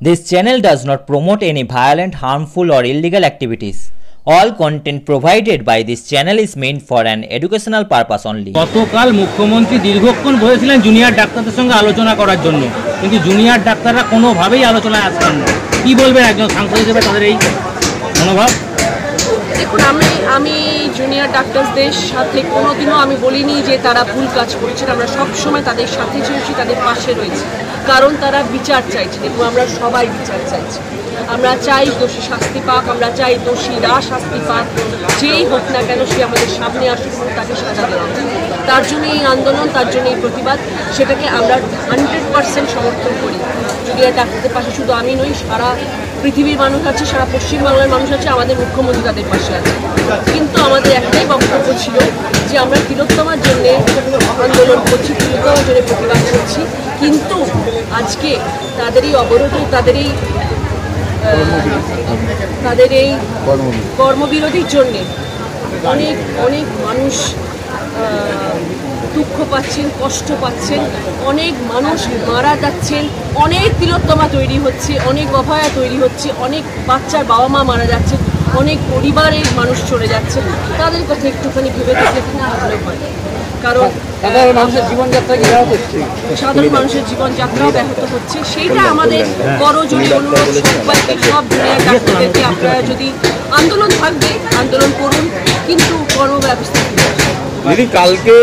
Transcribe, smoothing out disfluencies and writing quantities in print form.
This channel does not promote any violent, harmful, or illegal activities. All content provided by this channel is meant for an educational purpose only. গতকাল মুখ্যমন্ত্রী দীর্ঘক্ষণ বসেছিলেন junior ডাক্তারদের সঙ্গে আলোচনা করার জন্য, কিন্তু জুনিয়র ডাক্তাররা কোনোভাবেই আলোচনায় আসছেন না। কি বলবেন একজন সাংসদ হিসেবে তাদের এই মনোভাব? দেখুন, আমি জুনিয়র ডাক্তারদের সাথে কোনোদিনও আমি বলিনি যে তারা ভুল কাজ করেছেন। আমরা সবসময় তাদের সাথে চলছি, তাদের পাশে রয়েছি, কারণ তারা বিচার চাইছে। দেখুন, আমরা সবাই বিচার চাইছি। আমরা চাই দোষী শাস্তি পাক, আমরা চাই দোষীরা শাস্তি পাক, যেই হোক না কেন সে আমাদের সামনে আসুক, তাকে সাজা দেওয়া। তার জন্য এই আন্দোলন, তার জন্য এই প্রতিবাদ, সেটাকে আমরা 100% সমর্থন করি। জুনিয়র ডাক্তারদের পাশে শুধু আমি নই, সারা পৃথিবীর মানুষ আছে, সারা পশ্চিমবাংলার মানুষ আছে, আমাদের মুখ্যমন্ত্রী তাদের পাশে আছে। কিন্তু আমাদের একটাই বক্তব্য ছিল যে আমরা তিলোত্তমার জন্য আন্দোলন করছি, তিলোত্তমার জন্য প্রতিবাদ করছি, কিন্তু আজকে তাদের এই অবরোধ, তাদের এই কর্মবিরতির জন্যে অনেক অনেক মানুষ দুঃখ পাচ্ছেন, কষ্ট পাচ্ছেন, অনেক মানুষ মারা যাচ্ছেন, অনেক তিলোত্তমা তৈরি হচ্ছে, অনেক অভয়া তৈরি হচ্ছে, অনেক বাচ্চার বাবা মা মারা যাচ্ছে, অনেক পরিবারের মানুষ চলে যাচ্ছে। তাদের কথা একটুখানি ভেবে দেখলে খুব ভালো হয়, কারণ সাধারণ মানুষের জীবনযাত্রাও ব্যাহত হচ্ছে। সেইটা আমাদের করজোড়ে অনুরোধ সবাইকে, সব জুনিয়র ডাক্তারদেরকে, আপনারা যদি আন্দোলন থাকবে আন্দোলন করুন, কিন্তু কর্মব্যবস্থা কালকে